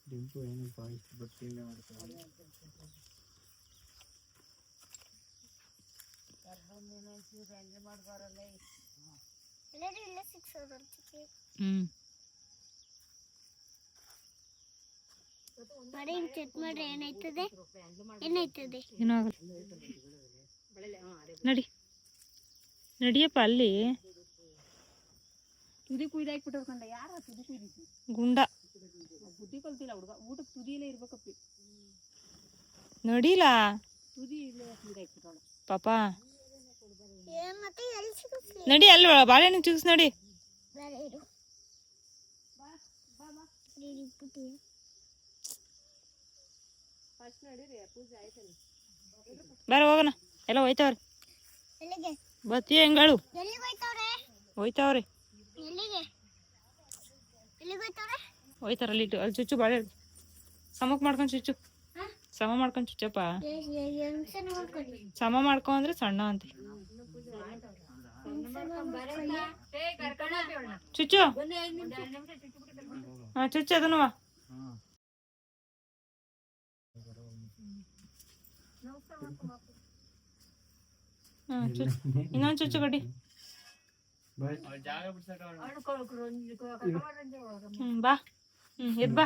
ಡಿಂಪು ಏನಪ್ಪ ಇಷ್ಟು ಬಟ್ಟೆಯಿಂದ ಮಾಡ್ತಾರೆ. ಚೆಕ್ ಮಾಡ್ರೆ ಏನಾಯ್ತದೆ ಏನಾಯ್ತದೆ ನಡಿ ನಡಿಯಪ್ಪ ಅಲ್ಲಿ ತುದಿ ಕುಯ್ದಾಕ್ಬಿಟ್ಟವ್ಕಂಡ ಯಾರ ತುದಿ ಕುಯ್ದಿತ್ತು ಗುಂಡ ಬುದ್ಧಿ ಕಲ್ತಿಲ್ಲ ಹುಡುಗ ಊಟಕ್ಕೆ ತುದಿಯಲ್ಲೇ ಇರ್ಬೇಕಪ್ಪಿ ನಡಿಲ್ಲ ತುದಿ ಇಲ್ಲೇ ಕುಯ್ದಾಕ್ಬಿಟ್ಟವಳು ಪಾಪ ಮತ್ತೆ ಎಲ್ಲಿ ಸಿಗುತ್ತೆ ನಡಿ ಅಲ್ಲಿ ಬಾಳೆಹಣ್ಣು ಜ್ಯೂಸ್ ನಡಿ ಫಸ್ಟ್ ನಡೀರಿ ಪೂಜೆ ಆಯ್ತಲ್ಲ ಬಾರ ಹೋಗೋಣ ಎಲ್ಲ ಹೋಯ್ತವ್ರೆ ಎಲ್ಲಿಗೆ ಬತ್ತೀಯ ಹೆಂಗಳು ಎಲ್ಲಿಗೆ ಹೋಯ್ತವ್ರೆ ಹೋಯ್ತಾವ್ರೆ ಎಲ್ಲಿಗೆ ಎಲ್ಲಿಗೆ ಹೋಯ್ತವ್ರೆ ಹೋಯ್ತಾರ ಅಲ್ಲಿ ಅಲ್ಲಿ ಚುಚ್ಚು ಬಾಳೆಹಣ್ಣು ಸಮಕ್ ಮಾಡ್ಕೊಂಡು ಚುಚ್ಚು ಸಮ ಮಾಡ್ಕೊಂಡು ಚುಚ್ಚಪ್ಪ ಸಮ ಮಾಡ್ಕೊ ಅಂದ್ರೆ ಸಣ್ಣ ಅಂತ ಚುಚ್ಚು ಹಾ ಚುಚ್ಚು ಅದನ್ನು ಇನ್ನೊಂದು ಚುಚ್ಚು ಗಡ್ಡಿ ಬಾ ಎದ್ ಬಾ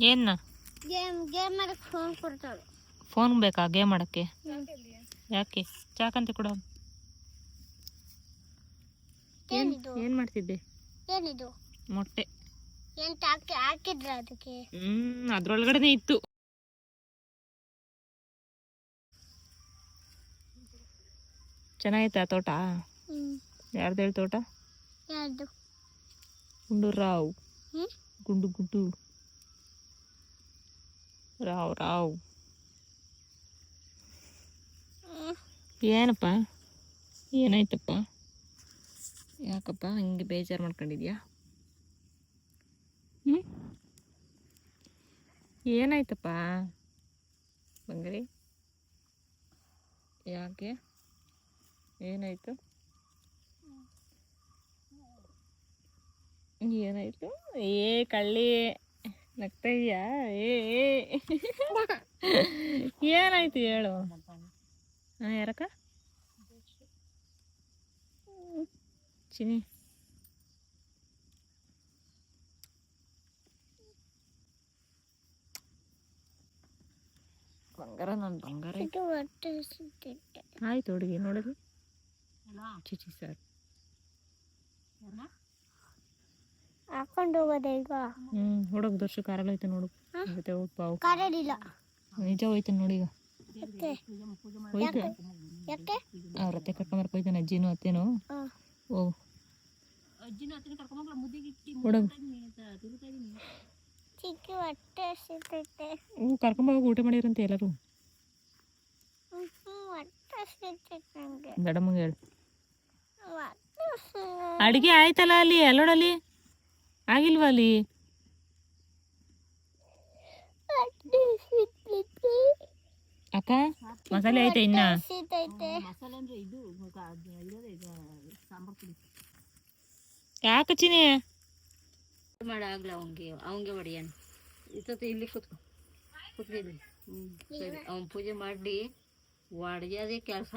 ಏನ್ನ ಗೇಮ್ ಮಾಡಕ್ಕೆ ಫೋನ್ ಕೊಡ್ತಾಳೆ ಫೋನ್ ಬೇಕಾ ಗೇಮ್ ಮಾಡಕ್ಕೆ ಯಾಕೆ ಚಾಕಂತೆ ಕೊಡ ಏನಿದು ಏನ್ ಮಾಡ್ತಿದ್ದೆ ಏನಿದು ಮೊಟ್ಟೆ ಎಂತ ಹಾಕಿದ್ರ ಅದಕ್ಕೆ ಅದ್ರೊಳಗಡೆನೆ ಇತ್ತು ಚೆನ್ನಾಗೈತೆ ಆ ತೋಟ ಯಾರ್ದು ಹೇಳಿ ತೋಟ ಯಾರ್ದು ಗುಂಡು ರಾವ್ ಗುಂಡು ಗುಂಡು ರಾವ್ ರಾವ್ ಏನಪ್ಪ ಏನಾಯ್ತಪ್ಪ ಯಾಕಪ್ಪ ಹಿಂಗೆ ಬೇಜಾರು ಮಾಡ್ಕೊಂಡಿದ್ಯಾ ಏನಾಯ್ತಪ್ಪ ಬಂಗಾರಿ ಯಾಕೆ ಏನಾಯ್ತು ಏನಾಯ್ತು ಏ ಕಳ್ಳಿ ನಗ್ತಾ ಇದೆಯಾ ಏನಾಯ್ತು ಹೇಳು ಯಾರಕ್ಕ ಚಿನಿ ಬಂಗಾರ ನನ್ನ ಬಂಗಾರ ಆಯ್ತು ಹುಡುಗಿ ನೋಡಿದ್ವಿ ಚಿಚಿ ಸರ್ ಹಾಕೊಂಡು ಹೋಗೋದೆ ಈಗ ಹುಡುಗ ದರ್ಶು ಕಾರಲ್ಲಿ ಹೋಯ್ತು ನೋಡು ಕಾರಡಿಲ್ಲ ನಿಜ ಹೋಯ್ತು ನೋಡಿ ಈಗ ಹೋಯ್ತು ಯಾಕೆ ಅವ್ರ ಅತ್ತೆ ಕರ್ಕೊಂಬರ್ಕ ಹೋಯ್ತಾನೆ ಅಜ್ಜಿನೂ ಅತ್ತೇನು ಓ ಹುಡುಗ ಚಿಕ್ಕ ಹೊಟ್ಟೆ ಸಿಗ್ತೈತೆ ಕರ್ಕೊಂಬೋಗಿ ಊಟ ಮಾಡಿರಂತೆ ಎಲ್ಲರೂ ಹೊಟ್ಟೆ ಸಿಗ್ತೈತೆ ನಂಗೆ ದಡಮ್ಮಂಗೆ ಹೇಳು ಅಡಿಗೆ ಆಯ್ತಲ್ಲ ಅಲ್ಲಿ ಅಲ್ಲೋಡಲ್ಲಿ ಆಗಿಲ್ವಾ ಅಲ್ಲಿ ಅಕ್ಕ ಮಸಾಲೆ ಐತೆ ಇನ್ನ ಮಸಾಲೆ ಅಂದ್ರೆ ಇದು ಸಾಂಬಾರ್ ಪುಡಿ ಯಾಕೆ ಚಿನಿ ಮಾಡಾಗ್ಲ ಅವಂಗೆ ಹೊಡಿಯಾನ ಇಷ್ಟೊತ್ತು ಇಲ್ಲಿ ಕೂತ್ಕೊಂಡಿದ್ದೀನಿ ಸರಿ ಅವ್ನು ಪೂಜೆ ಮಾಡಿ ಹೊಡೆಯೋದೇ ಕೆಲಸ